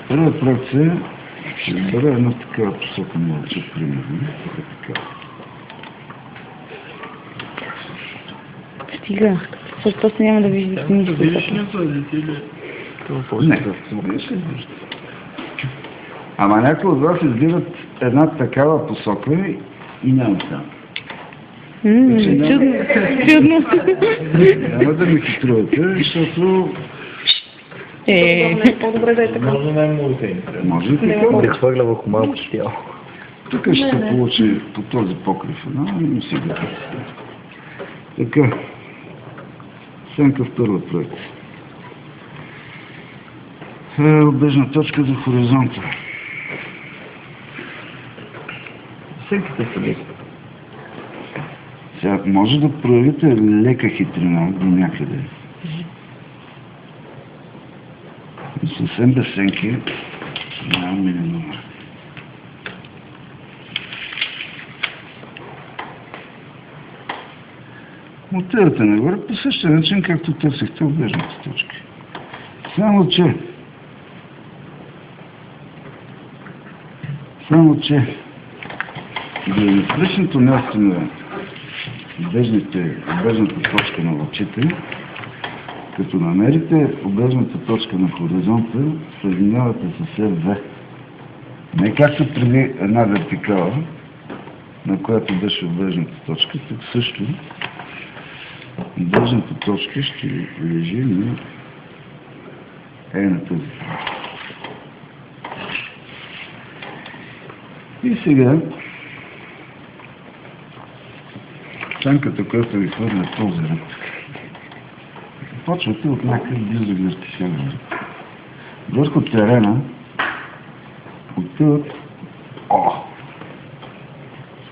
Първият проект ще бъде една такава посока на лъча, примерно. Така. Стига. Защото няма да виждате нищо. Видиш ли този или? Не, не се вижда. Ама някои от вас избират една такава посока и няма там. Чудно. Чудно. Няма да ми хитрувате, защото... По-добре да е така. Може да е моите. Може и така. Да хвърля върху малко тяло. Тук ще се получи по този покрив. Но сега. Така. Сенка в първа проект. Обежна точка за хоризонта. Сенките са леки. Сега може да проявите лека хитрина до някъде. Но съвсем без сенки няма минимум. Отивате нагоре по същия начин, както търсихте обежните точки. Само геометричното място на обежната точка на лъчите, като намерите обежната точка на хоризонта, съединявате с V. Не както преди една вертикала, на която беше обежната точка, тук също обежната точка ще лежи на на тази. И сега сянката, която ви хвърля този ръд, почвате от някакъв близо вертикален ръд. Върху терена отиват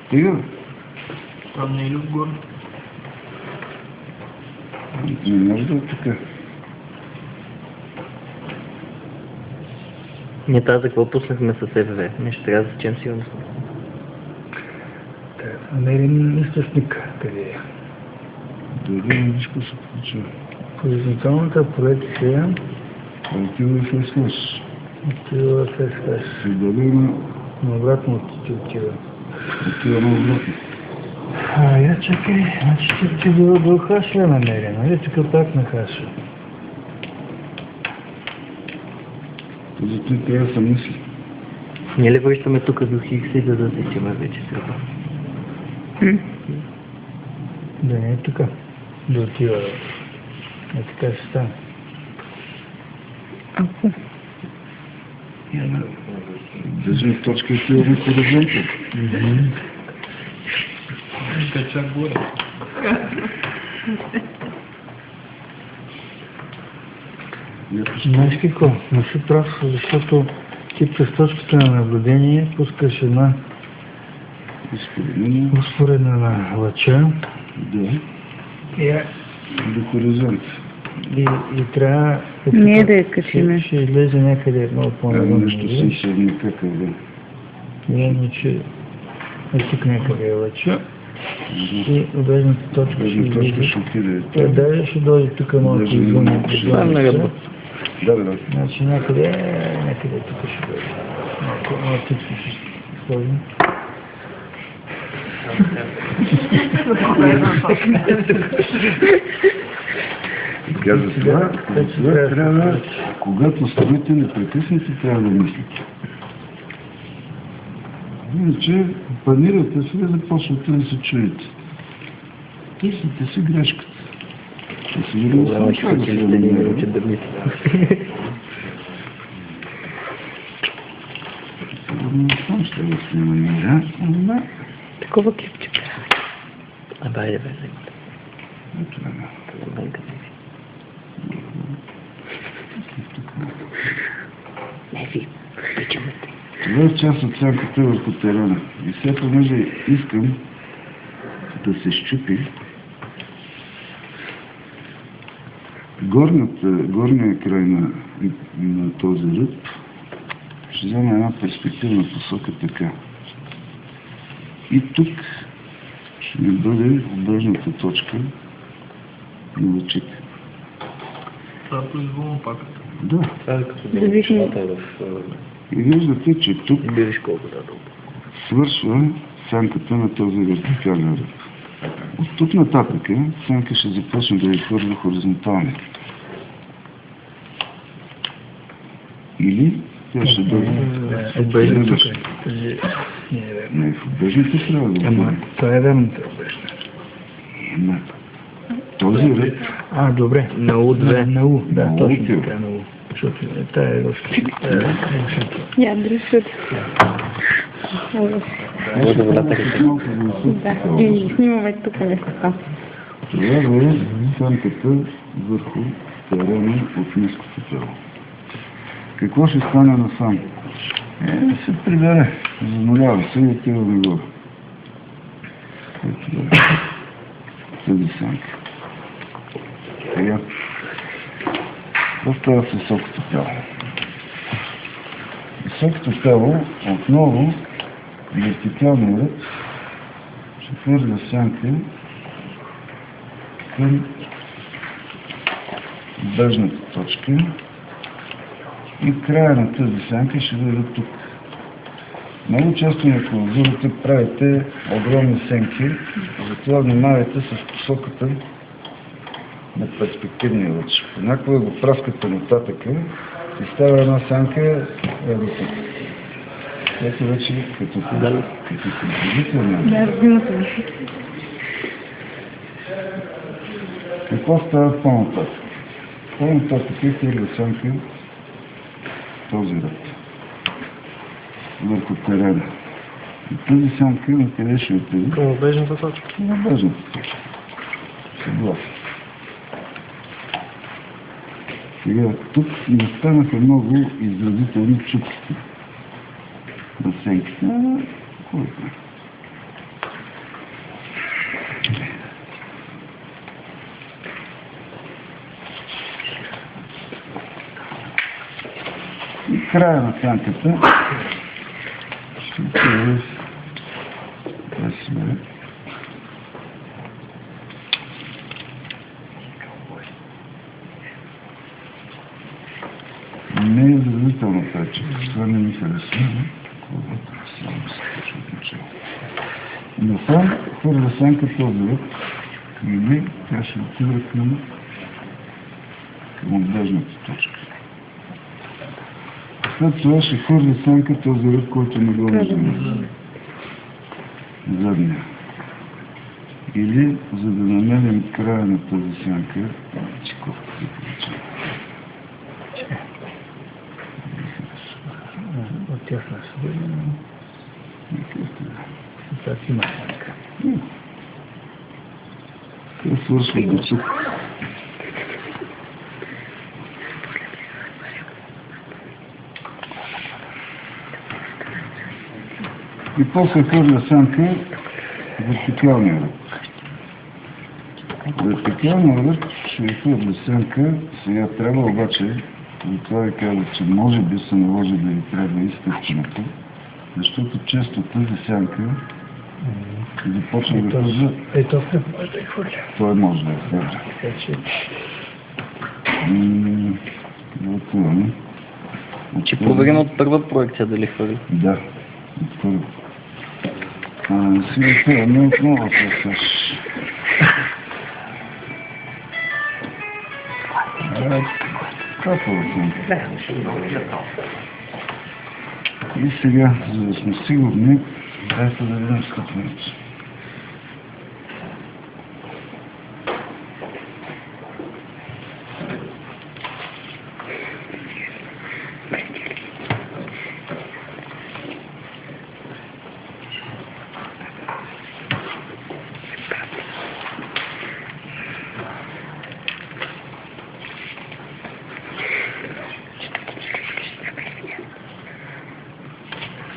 стига. Там не е ли отгоре? Не може да е така. Ние тази какво пуснахме с ФВ? Не ще трябва да зачем сигурно. Намерим източник. Къде е? Дори нищо се получава. Хоризонталната проекция Отива в СС. отива в СС. И дали на... Обратно отива. Отива на обратно. Я чакай, значи ти до Хашля намерим, нали? Тук пак на Хашля. За това трябва да се мисли. Ние ли връщаме тук до Хикс и да засечеме вече сега? Да не е тук. Да отива. Така ще стане. Държим точка и отива на хоризонта. Кача горе. Знаеш какво? Не си прав, защото ти през точката на наблюдение пускаш една успоредна на лъча. Да. До хоризонта. И трябва... Ние да я качиме. Ще излезе някъде едно по-надолу. Нещо си ще никакъв да. Явно, че тук някъде е лъча. И обежната точка ще излезе. ще отиде. Даже ще дойде тук малко извън. Да. Значи някъде тук ще дойде. Малко тук ще сложим. Каза това, трябва, когато строите непрекъснато, трябва да мислите. Иначе планирате се да започвате да се чуете. Търсите си грешката. Сигурно съм как да се намеря. Сигурно съм ще да се намеря. Такова кипче прави. Байде. Ето една. Не ви, обичаме те. Това е част от сянката върху терена. И все понеже искам да се счупи горния край на този ръб, ще взема една перспективна посока така. И тук ще ми бъде обежната точка на лъчите. Това произволно пак. Да. Това е като Зависи. дължината И виждате, че тук в видиш колко да долу. свършва сянката на този вертикален ръб. От тук нататък сянка ще започне да изхвърля хоризонтални. Или тя ще бъде Обежда тук. не в обежната трябва да Ама, бъде. това е верната обежда. Не. Този ръб А, добре. На У2. На У, да, На У точно отива. така, на У. Защото тая е руска. Я дръжат. Може водата ли? Да, и снимаме тук нещо там. това е сянката върху терена от ниското тяло. Какво ще стане насам? Се прибере, занулява се и отива нагоре. Ето да е. Тази сянка. Сега, какво става с високото тяло? Високото тяло отново вертикалния ръд ще хвърля сянка към бежната точка и края на тази сянка ще бъде тук. Много често на клаузурите правите огромни сенки, затова внимавайте с посоката на перспективния лъч. Понякога го праскате нататъка и става една сянка до тук. Ето вече като композиция. Да, разбимата ми. Какво става по-нататък? По-нататък е хвърля сянка този ред върху терена. И тази сянка на къде ще отиде? Към обежната точка. На бежната точка. Съгласен. Сега, тук не станаха много изразителни чупки на сенките. Кой знае? И края на сянката ще отиде красиве. Не е изразително тази чупка. Това не ми харесва. Само се почва от начало. Насам хвърля сянка този ръд или тя ще отиде към отбежната точка. След това ще хвърля сянка този ръд, който не го виждаме. Задния. Или, за да намерим края на тази сянка, чековка се получава. От тясна свободна. Това си има сянка. Това свършва до тук. И после хвърля сянка вертикалния ръд. Вертикалния ръд ще хвърля сянка. Сега трябва обаче, за това ви казах, че може би се наложи да ви трябва изтъпчената, защото често тази сянка започва да хвърля. Ето, може да я хвърля. Той може да я хвърля. Така че, Да отиваме. Ще проверим от първа проекция дали хвърли. Да, от първо. Сега отиваме отново с капава съм. И сега, за да сме сигурни, дайте да видим стъпването.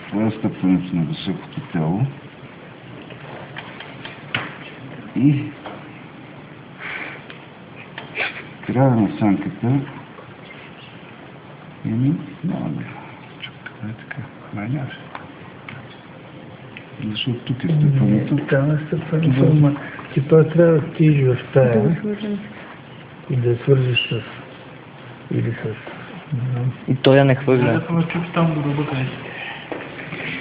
Това е стъпването на високото тяло. И края на сянката има няма да чупка. Е така. Майняш. Защото тук е стъпването. там е стъпването, ама ти пак трябва да стигаш в Да тая го свържем. и да свържеш с или с И той я не хвърля. Ако ме чупи там до дълбока.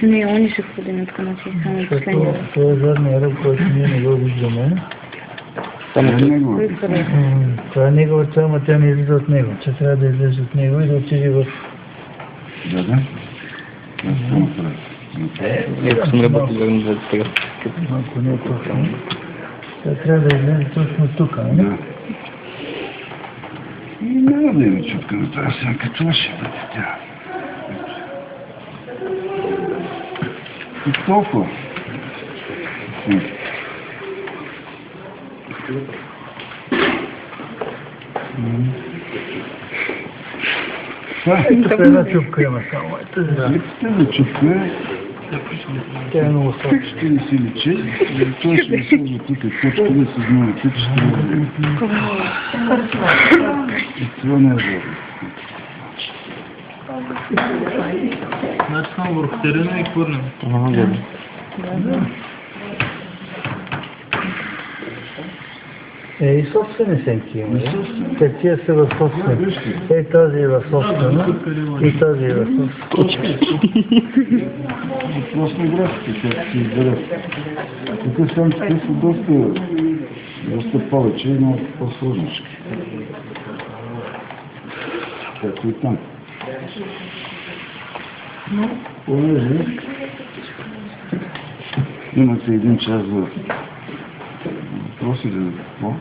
Не, они ще ходим от каначи, само Защото последния. това е задния ръб, който ние не го виждаме. Само Това е негово. Кой къде? Това е негова цел, ама тя не излиза от него. Че трябва да излезе от него и да отиде в... Да. Аз съм направил. ако съм работил верно за сега. Малко не е точно. Тя трябва да излезе точно тук, не? Да. Няма да има чутка на тази сянка, това ще бъде тя. И толкова. Това е. Тук една чупка има само. Ето за. Липсата на чутка е, Тя е много слаба. ще ни се личи, и той ще ни сложи тук точка, да се знаете, че трябва да е. И това не е добре. Значи само върху терена и хвърнем. То няма гледа. И собствени сенки има. Те тия са в собствени. Тази е в собствена и тази е в собствена. Въпрос на графика, как се изберат. Тук самците са доста повече и много по-сложнички. Както и там. Понеже имате един час за въпроси за какво.